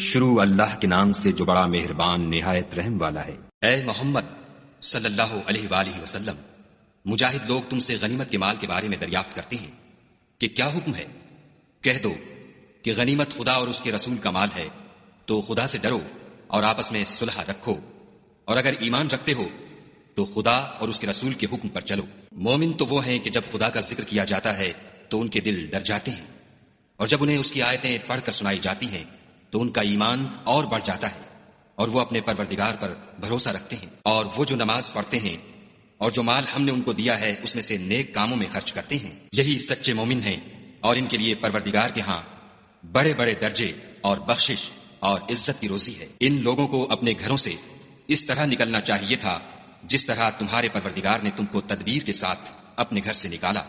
شروع اللہ کے نام سے جو بڑا مہربان نہایت رحم والا ہے۔ اے محمد صلی اللہ علیہ وآلہ وسلم، مجاہد لوگ تم سے غنیمت کے مال کے بارے میں دریافت کرتے ہیں کہ کیا حکم ہے؟ کہہ دو کہ غنیمت خدا اور اس کے رسول کا مال ہے، تو خدا سے ڈرو اور آپس میں صلح رکھو، اور اگر ایمان رکھتے ہو تو خدا اور اس کے رسول کے حکم پر چلو۔ مومن تو وہ ہیں کہ جب خدا کا ذکر کیا جاتا ہے تو ان کے دل ڈر جاتے ہیں، اور جب انہیں اس کی آیتیں پڑھ کر سنائی جاتی ہیں تو ان کا ایمان اور بڑھ جاتا ہے، اور وہ اپنے پروردگار پر بھروسہ رکھتے ہیں، اور وہ جو نماز پڑھتے ہیں اور جو مال ہم نے ان کو دیا ہے اس میں سے نیک کاموں میں خرچ کرتے ہیں، یہی سچے مومن ہیں، اور ان کے لیے پروردگار کے ہاں بڑے بڑے درجے اور بخشش اور عزت کی روزی ہے۔ ان لوگوں کو اپنے گھروں سے اس طرح نکلنا چاہیے تھا جس طرح تمہارے پروردگار نے تم کو تدبیر کے ساتھ اپنے گھر سے نکالا،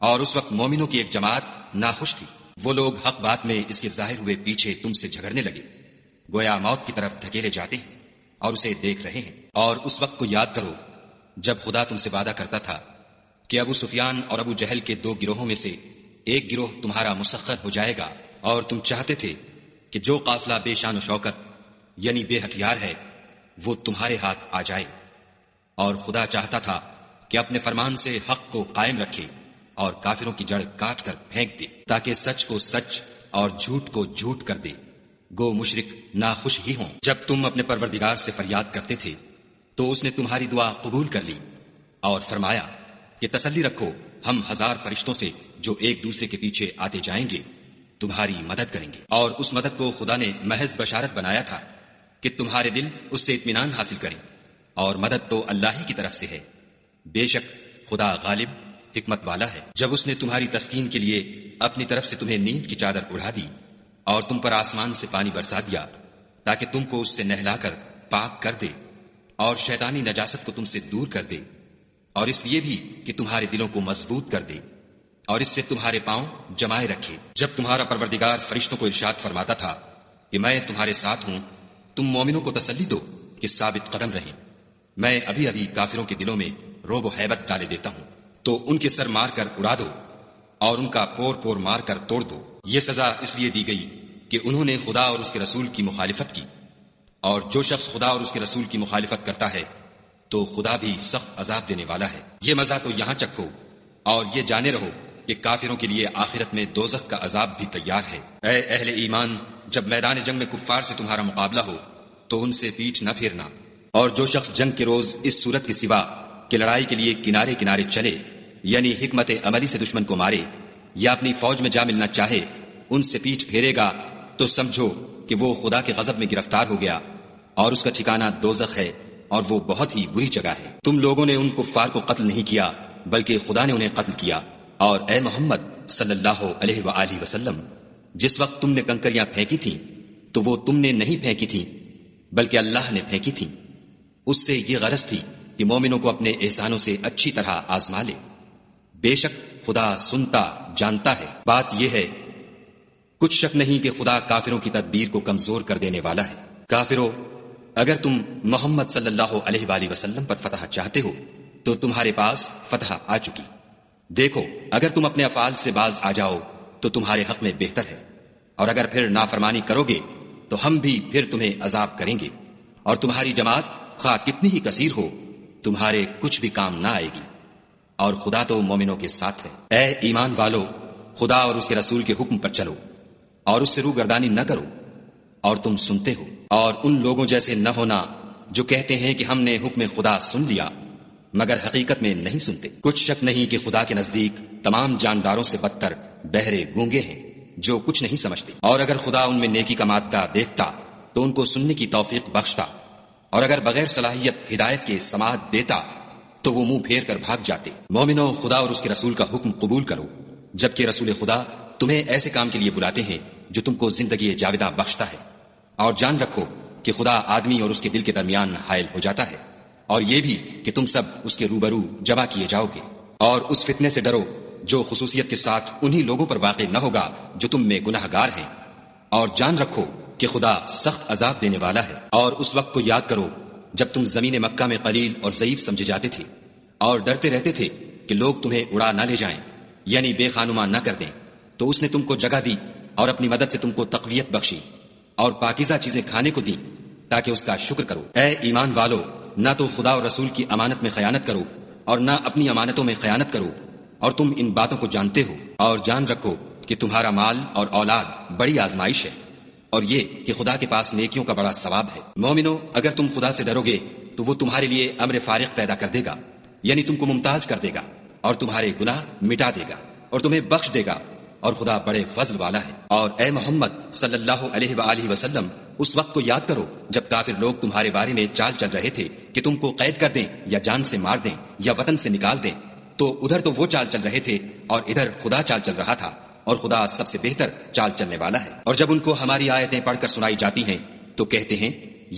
اور اس وقت مومنوں کی ایک جماعت ناخوش تھی۔ وہ لوگ حق بات میں اس کے ظاہر ہوئے پیچھے تم سے جھگڑنے لگے، گویا موت کی طرف دھکیلے جاتے ہیں اور اسے دیکھ رہے ہیں۔ اور اس وقت کو یاد کرو جب خدا تم سے وعدہ کرتا تھا کہ ابو سفیان اور ابو جہل کے 2 گروہوں میں سے ایک گروہ تمہارا مسخر ہو جائے گا، اور تم چاہتے تھے کہ جو قافلہ بے شان و شوکت یعنی بے ہتھیار ہے وہ تمہارے ہاتھ آ جائے، اور خدا چاہتا تھا کہ اپنے فرمان سے حق کو قائم رکھے اور کافروں کی جڑ کاٹ کر پھینک دے، تاکہ سچ کو سچ اور جھوٹ کو جھوٹ کر دے، گو مشرک ناخوش ہی ہوں۔ جب تم اپنے پروردگار سے فریاد کرتے تھے تو اس نے تمہاری دعا قبول کر لی اور فرمایا کہ تسلی رکھو، ہم 1000 فرشتوں سے جو ایک دوسرے کے پیچھے آتے جائیں گے تمہاری مدد کریں گے۔ اور اس مدد کو خدا نے محض بشارت بنایا تھا کہ تمہارے دل اس سے اطمینان حاصل کریں، اور مدد تو اللہ ہی کی طرف سے ہے، بے شک خدا غالب حکمت والا ہے۔ جب اس نے تمہاری تسکین کے لیے اپنی طرف سے تمہیں نیند کی چادر اڑا دی اور تم پر آسمان سے پانی برسا دیا تاکہ تم کو اس سے نہلا کر پاک کر دے اور شیطانی نجاست کو تم سے دور کر دے، اور اس لیے بھی کہ تمہارے دلوں کو مضبوط کر دے اور اس سے تمہارے پاؤں جمائے رکھے۔ جب تمہارا پروردگار فرشتوں کو ارشاد فرماتا تھا کہ میں تمہارے ساتھ ہوں، تم مومنوں کو تسلی دو کہ ثابت قدم رہیں، میں ابھی ابھی کافروں کے دلوں میں رعب و ہیبت ڈالے دیتا ہوں، تو ان کے سر مار کر اڑا دو اور ان کا پور پور مار کر توڑ دو۔ یہ سزا اس لیے دی گئی کہ انہوں نے خدا اور اس کے رسول کی مخالفت کی، اور جو شخص خدا اور اس کے رسول کی مخالفت کرتا ہے تو خدا بھی سخت عذاب دینے والا ہے۔ یہ مزہ تو یہاں چکھو اور یہ جانے رہو کہ کافروں کے لیے آخرت میں دوزخ کا عذاب بھی تیار ہے۔ اے اہل ایمان، جب میدان جنگ میں کفار سے تمہارا مقابلہ ہو تو ان سے پیٹھ نہ پھیرنا، اور جو شخص جنگ کے روز اس صورت کے سوا کہ لڑائی کے لیے کنارے کنارے چلے یعنی حکمت عملی سے دشمن کو مارے یا اپنی فوج میں جا ملنا چاہے، ان سے پیٹھ پھیرے گا تو سمجھو کہ وہ خدا کے غضب میں گرفتار ہو گیا، اور اس کا ٹھکانہ دوزخ ہے، اور وہ بہت ہی بری جگہ ہے۔ تم لوگوں نے ان کفار کو قتل نہیں کیا بلکہ خدا نے انہیں قتل کیا۔ اور اے محمد صلی اللہ علیہ وآلہ وسلم، جس وقت تم نے کنکریاں پھینکی تھیں تو وہ تم نے نہیں پھینکی تھیں بلکہ اللہ نے پھینکی تھیں، اس سے یہ غرض تھی کہ مومنوں کو اپنے احسانوں سے اچھی طرح آزما لے، بے شک خدا سنتا جانتا ہے۔ بات یہ ہے کچھ شک نہیں کہ خدا کافروں کی تدبیر کو کمزور کر دینے والا ہے۔ کافروں، اگر تم محمد صلی اللہ علیہ وآلہ وسلم پر فتح چاہتے ہو تو تمہارے پاس فتح آ چکی۔ دیکھو، اگر تم اپنے افعال سے باز آ جاؤ تو تمہارے حق میں بہتر ہے، اور اگر پھر نافرمانی کرو گے تو ہم بھی پھر تمہیں عذاب کریں گے، اور تمہاری جماعت خواہ کتنی ہی کثیر ہو تمہارے کچھ بھی کام نہ آئے گی، اور خدا تو مومنوں کے ساتھ ہے۔ اے ایمان والو، خدا اور اس کے رسول کے حکم پر چلو اور اس سے روگردانی نہ کرو، اور تم سنتے ہو، اور ان لوگوں جیسے نہ ہونا جو کہتے ہیں کہ ہم نے حکم خدا سن لیا مگر حقیقت میں نہیں سنتے۔ کچھ شک نہیں کہ خدا کے نزدیک تمام جانداروں سے بدتر بہرے گونگے ہیں جو کچھ نہیں سمجھتے، اور اگر خدا ان میں نیکی کا مادہ دیکھتا تو ان کو سننے کی توفیق بخشتا، اور اگر بغیر صلاحیت ہدایت کے سماعت دیتا تو وہ منہ پھیر کر بھاگ جاتے۔ مومنو، خدا اور اس کے رسول کا حکم قبول کرو، جبکہ رسول خدا تمہیں ایسے کام کے لیے بلاتے ہیں جو تم کو زندگی جاوداں بخشتا ہے، اور جان رکھو کہ خدا آدمی اور اس کے دل کے درمیان حائل ہو جاتا ہے، اور یہ بھی کہ تم سب اس کے روبرو جمع کیے جاؤ گے۔ اور اس فتنے سے ڈرو جو خصوصیت کے ساتھ انہی لوگوں پر واقع نہ ہوگا جو تم میں گناہ گار ہیں، اور جان رکھو کہ خدا سخت عذاب دینے والا ہے۔ اور اس وقت کو یاد کرو جب تم زمین مکہ میں قلیل اور ضعیف سمجھے جاتے تھے اور ڈرتے رہتے تھے کہ لوگ تمہیں اڑا نہ لے جائیں یعنی بے خانما نہ کر دیں، تو اس نے تم کو جگہ دی اور اپنی مدد سے تم کو تقویت بخشی، اور پاکیزہ چیزیں کھانے کو دیں تاکہ اس کا شکر کرو۔ اے ایمان والو، نہ تو خدا اور رسول کی امانت میں خیانت کرو اور نہ اپنی امانتوں میں خیانت کرو، اور تم ان باتوں کو جانتے ہو، اور جان رکھو کہ تمہارا مال اور اولاد بڑی آزمائش ہے، اور یہ کہ خدا کے پاس نیکیوں کا بڑا ثواب ہے۔ مومنو، اگر تم خدا سے ڈرو گے تو وہ تمہارے لیے امر فارغ پیدا کر دے گا، یعنی تم کو ممتاز کر دے گا اور تمہارے گناہ مٹا دے گا اور تمہیں بخش دے گا، اور خدا بڑے فضل والا ہے۔ اور اے محمد صلی اللہ علیہ وآلہ وسلم، اس وقت کو یاد کرو جب کافر لوگ تمہارے بارے میں چال چل رہے تھے کہ تم کو قید کر دیں یا جان سے مار دیں یا وطن سے نکال دیں، تو ادھر تو وہ چال چل رہے تھے اور ادھر خدا چال چل رہا تھا، اور خدا سب سے بہتر چال چلنے والا ہے۔ اور جب ان کو ہماری آیتیں پڑھ کر سنائی جاتی ہیں تو کہتے ہیں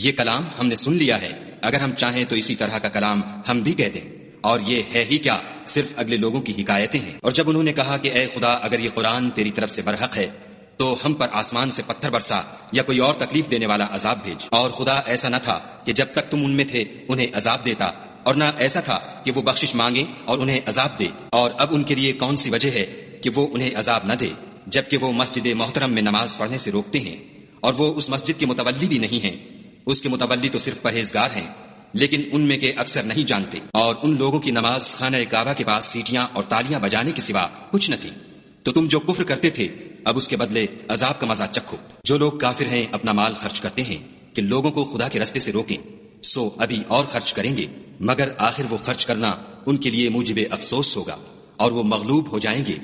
یہ کلام ہم نے سن لیا ہے، اگر ہم چاہیں تو اسی طرح کا کلام ہم بھی کہہ دیں، اور یہ ہے ہی کیا، صرف اگلے لوگوں کی حکایتیں ہیں۔ اور جب انہوں نے کہا کہ اے خدا، اگر یہ قرآن تیری طرف سے برحق ہے تو ہم پر آسمان سے پتھر برسا یا کوئی اور تکلیف دینے والا عذاب بھیج۔ اور خدا ایسا نہ تھا کہ جب تک تم ان میں تھے انہیں عذاب دیتا، اور نہ ایسا تھا کہ وہ بخشش مانگے اور انہیں عذاب دے۔ اور اب ان کے لیے کون سی وجہ ہے کہ وہ انہیں عذاب نہ دے، جبکہ وہ مسجد محترم میں نماز پڑھنے سے روکتے ہیں، اور وہ اس مسجد کے متولی بھی نہیں ہیں، اس کے متولی تو صرف پرہیزگار ہیں، لیکن ان میں کے اکثر نہیں جانتے۔ اور ان لوگوں کی نماز خانہ کعبہ کے پاس سیٹیاں اور تالیاں بجانے کے سوا کچھ نہ تھی۔ تو تم جو کفر کرتے تھے اب اس کے بدلے عذاب کا مزہ چکھو۔ جو لوگ کافر ہیں اپنا مال خرچ کرتے ہیں کہ لوگوں کو خدا کے رستے سے روکیں، سو ابھی اور خرچ کریں گے، مگر آخر وہ خرچ کرنا ان کے لیے موجب افسوس ہوگا، اور وہ مغلوب ہو جائیں گے،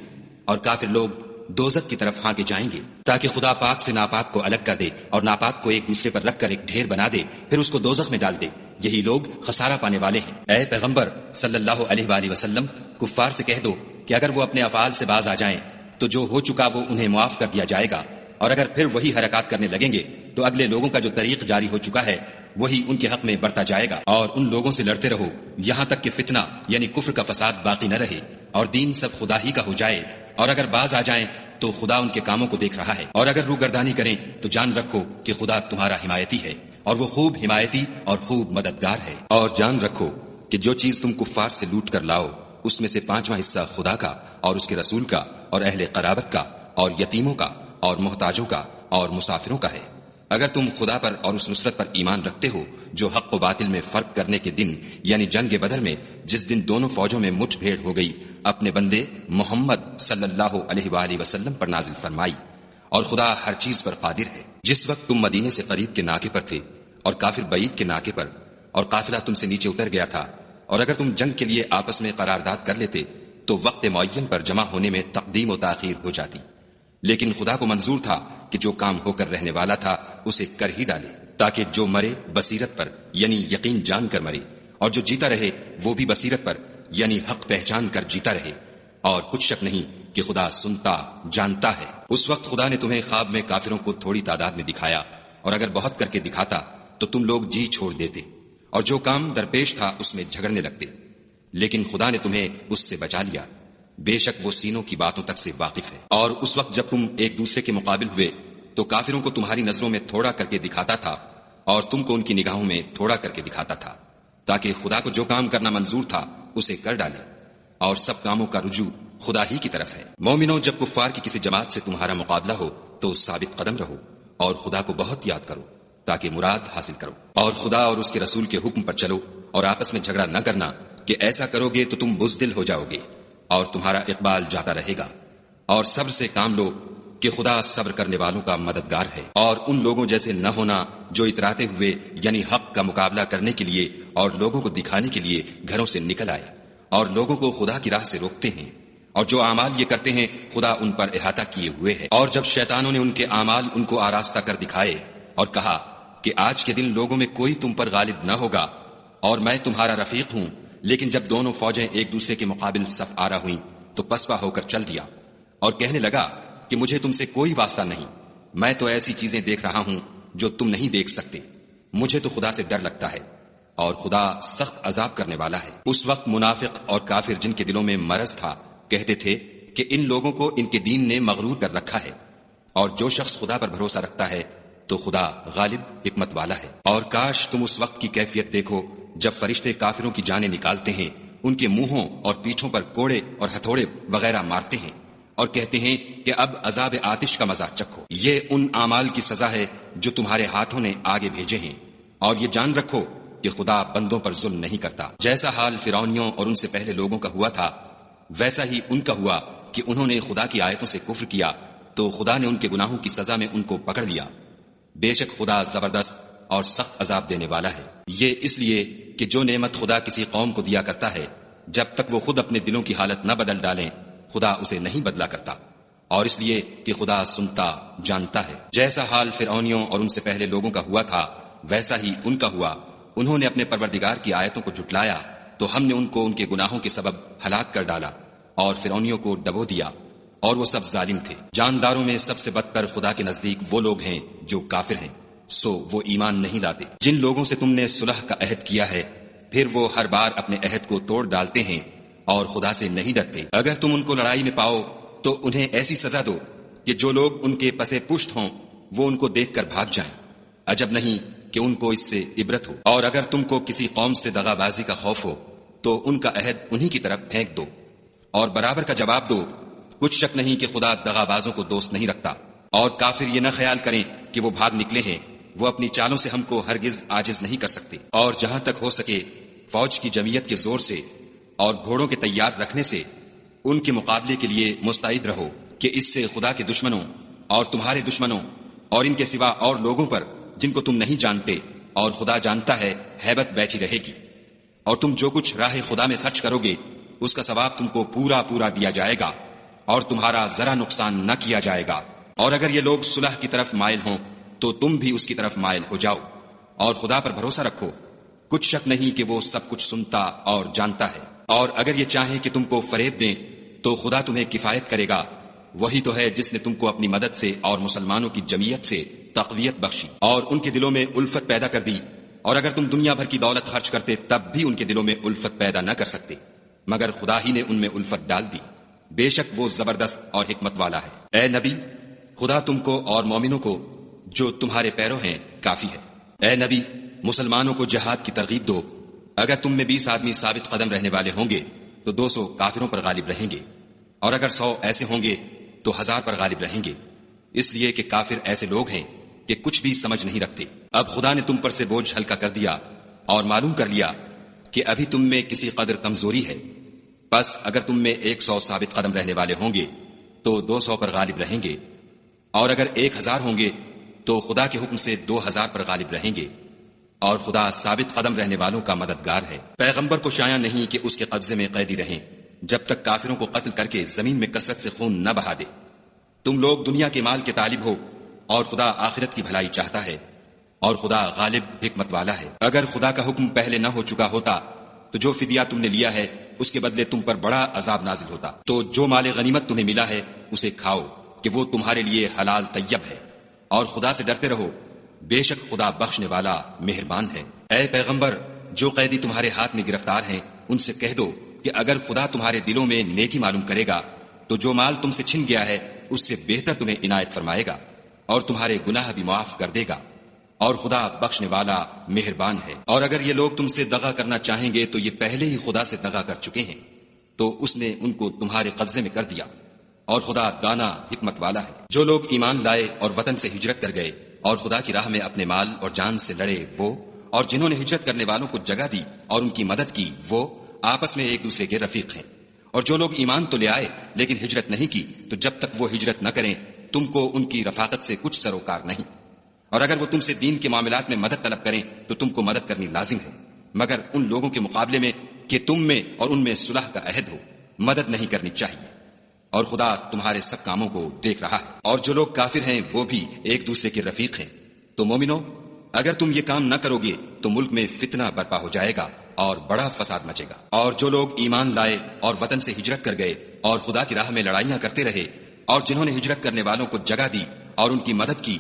اور کافر لوگ دوزخ کی طرف ہانکے جائیں گے، تاکہ خدا پاک سے ناپاک کو الگ کر دے اور ناپاک کو ایک دوسرے پر رکھ کر ایک ڈھیر بنا دے، پھر اس کو دوزخ میں ڈال دے۔ یہی لوگ خسارہ پانے والے ہیں۔ اے پیغمبر صلی اللہ علیہ وآلہ وسلم، کفار سے کہہ دو کہ اگر وہ اپنے افعال سے باز آ جائیں تو جو ہو چکا وہ انہیں معاف کر دیا جائے گا، اور اگر پھر وہی حرکات کرنے لگیں گے تو اگلے لوگوں کا جو طریق جاری ہو چکا ہے وہی ان کے حق میں برتا جائے گا۔ اور ان لوگوں سے لڑتے رہو یہاں تک کہ فتنہ یعنی کفر کا فساد باقی نہ رہے اور دین سب خدا ہی کا ہو جائے، اور اگر باز آ جائیں تو خدا ان کے کاموں کو دیکھ رہا ہے، اور اگر روگردانی کریں تو جان رکھو کہ خدا تمہارا حمایتی ہے، اور وہ خوب حمایتی اور خوب مددگار ہے۔ اور جان رکھو کہ جو چیز تم کفار سے لوٹ کر لاؤ اس میں سے 5واں حصہ خدا کا اور اس کے رسول کا اور اہل قرابت کا اور یتیموں کا اور محتاجوں کا اور مسافروں کا ہے۔ اگر تم خدا پر اور اس نصرت پر ایمان رکھتے ہو جو حق و باطل میں فرق کرنے کے دن یعنی جنگ بدر میں جس دن دونوں فوجوں میں مٹھ بھیڑ ہو گئی اپنے بندے محمد صلی اللہ علیہ وآلہ وسلم پر نازل فرمائی، اور خدا ہر چیز پر قادر ہے۔ جس وقت تم مدینے سے قریب کے ناکے پر تھے اور کافر بعید کے ناکے پر، اور قافلہ تم سے نیچے اتر گیا تھا، اور اگر تم جنگ کے لیے آپس میں قرارداد کر لیتے تو وقت معین پر جمع ہونے میں تقدیم و تاخیر ہو جاتی، لیکن خدا کو منظور تھا کہ جو کام ہو کر رہنے والا تھا اسے کر ہی ڈالے، تاکہ جو مرے بصیرت پر یعنی یقین جان کر مرے، اور جو جیتا رہے وہ بھی بصیرت پر یعنی حق پہچان کر جیتا رہے۔ اور کچھ شک نہیں کہ خدا سنتا جانتا ہے۔ اس وقت خدا نے تمہیں خواب میں کافروں کو تھوڑی تعداد میں دکھایا، اور اگر بہت کر کے دکھاتا تو تم لوگ جی چھوڑ دیتے اور جو کام درپیش تھا اس میں جھگڑنے لگتے، لیکن خدا نے تمہیں اس سے بچا لیا، بے شک وہ سینوں کی باتوں تک سے واقف ہے۔ اور اس وقت جب تم ایک دوسرے کے مقابل ہوئے تو کافروں کو تمہاری نظروں میں تھوڑا کر کے دکھاتا تھا اور تم کو ان کی نگاہوں میں تھوڑا کر کے دکھاتا تھا، تاکہ خدا کو جو کام کرنا منظور تھا اسے کر ڈالے، اور سب کاموں کا رجوع خدا ہی کی طرف ہے۔ مومنوں، جب کفار کی کسی جماعت سے تمہارا مقابلہ ہو تو ثابت قدم رہو اور خدا کو بہت یاد کرو تاکہ مراد حاصل کرو، اور خدا اور اس کے رسول کے حکم پر چلو، اور آپس میں جھگڑا نہ کرنا کہ ایسا کرو گے تو تم بزدل ہو جاؤ گے اور تمہارا اقبال جاتا رہے گا، اور صبر سے کام لو کہ خدا صبر کرنے والوں کا مددگار ہے۔ اور ان لوگوں جیسے نہ ہونا جو اتراتے ہوئے یعنی حق کا مقابلہ کرنے کے لیے اور لوگوں کو دکھانے کے لیے گھروں سے نکل آئے اور لوگوں کو خدا کی راہ سے روکتے ہیں، اور جو اعمال یہ کرتے ہیں خدا ان پر احاطہ کیے ہوئے ہے۔ اور جب شیطانوں نے ان کے اعمال ان کو آراستہ کر دکھائے اور کہا کہ آج کے دن لوگوں میں کوئی تم پر غالب نہ ہوگا اور میں تمہارا رفیق ہوں، لیکن جب دونوں فوجیں ایک دوسرے کے مقابل صف آرا ہوئیں تو پسپا ہو کر چل دیا اور کہنے لگا کہ مجھے تم سے کوئی واسطہ نہیں، میں تو ایسی چیزیں دیکھ رہا ہوں جو تم نہیں دیکھ سکتے، مجھے تو خدا سے ڈر لگتا ہے اور خدا سخت عذاب کرنے والا ہے۔ اس وقت منافق اور کافر جن کے دلوں میں مرض تھا کہتے تھے کہ ان لوگوں کو ان کے دین نے مغرور کر رکھا ہے، اور جو شخص خدا پر بھروسہ رکھتا ہے تو خدا غالب حکمت والا ہے۔ اور کاش تم اس وقت کی کیفیت دیکھو جب فرشتے کافروں کی جانیں نکالتے ہیں، ان کے منہوں اور پیٹھوں پر کوڑے اور ہتھوڑے وغیرہ مارتے ہیں اور کہتے ہیں کہ اب عذاب آتش کا مزہ چکھو، یہ ان اعمال کی سزا ہے جو تمہارے ہاتھوں نے آگے بھیجے ہیں، اور یہ جان رکھو کہ خدا بندوں پر ظلم نہیں کرتا۔ جیسا حال فرعونیوں اور ان سے پہلے لوگوں کا ہوا تھا، ویسا ہی ان کا ہوا کہ انہوں نے خدا کی آیتوں سے کفر کیا، تو خدا نے ان کے گناہوں کی سزا میں ان کو پکڑ لیا۔ بے شک خدا زبردست اور سخت عذاب دینے والا ہے۔ یہ اس لیے کہ جو نعمت خدا کسی قوم کو دیا کرتا ہے، جب تک وہ خود اپنے دلوں کی حالت نہ بدل ڈالیں، خدا اسے نہیں بدلا کرتا، اور اس لیے کہ خدا سنتا جانتا ہے۔ جیسا حال فرعونیوں اور ان سے پہلے لوگوں کا ہوا تھا، ویسا ہی ان کا ہوا۔ انہوں نے اپنے پروردگار کی آیتوں کو جھٹلایا تو ہم نے ان کو ان کے گناہوں کے سبب ہلاک کر ڈالا اور فرعونیوں کو ڈبو دیا، اور وہ سب ظالم تھے۔ جانداروں میں سب سے بدتر خدا کے نزدیک وہ لوگ ہیں جو کافر ہیں، سو وہ ایمان نہیں لاتے۔ جن لوگوں سے تم نے صلح کا عہد کیا ہے، پھر وہ ہر بار اپنے عہد کو توڑ ڈالتے ہیں اور خدا سے نہیں ڈرتے۔ اگر تم ان کو لڑائی میں پاؤ تو انہیں ایسی سزا دو کہ جو لوگ ان کے پسے پشت ہوں وہ ان کو دیکھ کر بھاگ جائیں، عجب نہیں کہ ان کو اس سے عبرت ہو۔ اور اگر تم کو کسی قوم سے دغا بازی کا خوف ہو تو ان کا عہد انہی کی طرف پھینک دو اور برابر کا جواب دو۔ کچھ شک نہیں کہ خدا دغا بازوں کو دوست نہیں رکھتا۔ اور کافر یہ نہ خیال کریں کہ وہ بھاگ نکلے ہیں، وہ اپنی چالوں سے ہم کو ہرگز عاجز نہیں کر سکتے۔ اور جہاں تک ہو سکے فوج کی جمعیت کے زور سے اور گھوڑوں کے تیار رکھنے سے ان کے مقابلے کے لیے مستعد رہو، کہ اس سے خدا کے دشمنوں اور تمہارے دشمنوں اور ان کے سوا اور لوگوں پر جن کو تم نہیں جانتے اور خدا جانتا ہے ہیبت بیٹھی رہے گی۔ اور تم جو کچھ راہ خدا میں خرچ کرو گے اس کا ثواب تم کو پورا پورا دیا جائے گا، اور تمہارا ذرا نقصان نہ کیا جائے گا۔ اور اگر یہ لوگ صلح کی طرف مائل ہوں تو تم بھی اس کی طرف مائل ہو جاؤ، اور خدا پر بھروسہ رکھو، کچھ شک نہیں کہ وہ سب کچھ سنتا اور جانتا ہے۔ اور اگر یہ چاہیں کہ تم کو فریب دیں تو خدا تمہیں کفایت کرے گا، وہی تو ہے جس نے تم کو اپنی مدد سے اور مسلمانوں کی جمعیت سے تقویت بخشی اور ان کے دلوں میں الفت پیدا کر دی۔ اور اگر تم دنیا بھر کی دولت خرچ کرتے تب بھی ان کے دلوں میں الفت پیدا نہ کر سکتے، مگر خدا ہی نے ان میں الفت ڈال دی۔ بے شک وہ زبردست اور حکمت والا ہے۔ اے نبی، خدا تم کو اور مومنوں کو جو تمہارے پیرو ہیں کافی ہے۔ اے نبی، مسلمانوں کو جہاد کی ترغیب دو۔ اگر تم میں 20 آدمی ثابت قدم رہنے والے ہوں گے تو 200 کافروں پر غالب رہیں گے، اور اگر 100 ایسے ہوں گے تو 1000 پر غالب رہیں گے، اس لیے کہ کافر ایسے لوگ ہیں کہ کچھ بھی سمجھ نہیں رکھتے۔ اب خدا نے تم پر سے بوجھ ہلکا کر دیا اور معلوم کر لیا کہ ابھی تم میں کسی قدر کمزوری ہے، بس اگر تم میں 100 ثابت قدم رہنے والے ہوں گے تو 200 پر غالب رہیں گے، اور اگر 1000 ہوں گے تو خدا کے حکم سے 2000 پر غالب رہیں گے، اور خدا ثابت قدم رہنے والوں کا مددگار ہے۔ پیغمبر کو شایع نہیں کہ اس کے قبضے میں قیدی رہیں جب تک کافروں کو قتل کر کے زمین میں کثرت سے خون نہ بہا دے۔ تم لوگ دنیا کے مال کے طالب ہو اور خدا آخرت کی بھلائی چاہتا ہے، اور خدا غالب حکمت والا ہے۔ اگر خدا کا حکم پہلے نہ ہو چکا ہوتا تو جو فدیہ تم نے لیا ہے اس کے بدلے تم پر بڑا عذاب نازل ہوتا۔ تو جو مال غنیمت تمہیں ملا ہے اسے کھاؤ کہ وہ تمہارے لیے حلال طیب ہے، اور خدا سے ڈرتے رہو، بے شک خدا بخشنے والا مہربان ہے۔ اے پیغمبر، جو قیدی تمہارے ہاتھ میں گرفتار ہیں ان سے کہہ دو کہ اگر خدا تمہارے دلوں میں نیکی معلوم کرے گا تو جو مال تم سے چھن گیا ہے اس سے بہتر تمہیں عنایت فرمائے گا، اور تمہارے گناہ بھی معاف کر دے گا، اور خدا بخشنے والا مہربان ہے۔ اور اگر یہ لوگ تم سے دغا کرنا چاہیں گے تو یہ پہلے ہی خدا سے دغا کر چکے ہیں، تو اس نے ان کو تمہارے قبضے میں کر دیا، اور خدا دانا حکمت والا ہے۔ جو لوگ ایمان لائے اور وطن سے ہجرت کر گئے اور خدا کی راہ میں اپنے مال اور جان سے لڑے وہ، اور جنہوں نے ہجرت کرنے والوں کو جگہ دی اور ان کی مدد کی وہ، آپس میں ایک دوسرے کے رفیق ہیں۔ اور جو لوگ ایمان تو لے آئے لیکن ہجرت نہیں کی تو جب تک وہ ہجرت نہ کریں تم کو ان کی رفاقت سے کچھ سروکار نہیں، اور اگر وہ تم سے دین کے معاملات میں مدد طلب کریں تو تم کو مدد کرنی لازم ہے، مگر ان لوگوں کے مقابلے میں کہ تم میں اور ان میں صلح کا عہد ہو مدد نہیں کرنی چاہیے، اور خدا تمہارے سب کاموں کو دیکھ رہا ہے۔ اور جو لوگ کافر ہیں وہ بھی ایک دوسرے کے رفیق ہیں۔ تو مومنو، اگر تم یہ کام نہ کرو گے تو ملک میں فتنہ برپا ہو جائے گا اور بڑا فساد مچے گا۔ اور جو لوگ ایمان لائے اور وطن سے ہجرت کر گئے اور خدا کی راہ میں لڑائیاں کرتے رہے، اور جنہوں نے ہجرت کرنے والوں کو جگہ دی اور ان کی مدد کی،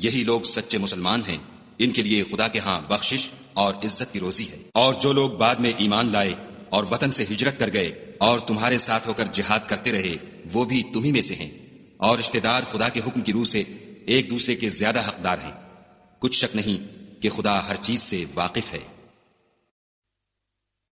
یہی لوگ سچے مسلمان ہیں، ان کے لیے خدا کے ہاں بخشش اور عزت کی روزی ہے۔ اور جو لوگ بعد میں ایمان لائے اور وطن سے ہجرت کر گئے اور تمہارے ساتھ ہو کر جہاد کرتے رہے، وہ بھی تمہیں میں سے ہیں، اور رشتہ دار خدا کے حکم کی روح سے ایک دوسرے کے زیادہ حقدار ہیں۔ کچھ شک نہیں کہ خدا ہر چیز سے واقف ہے۔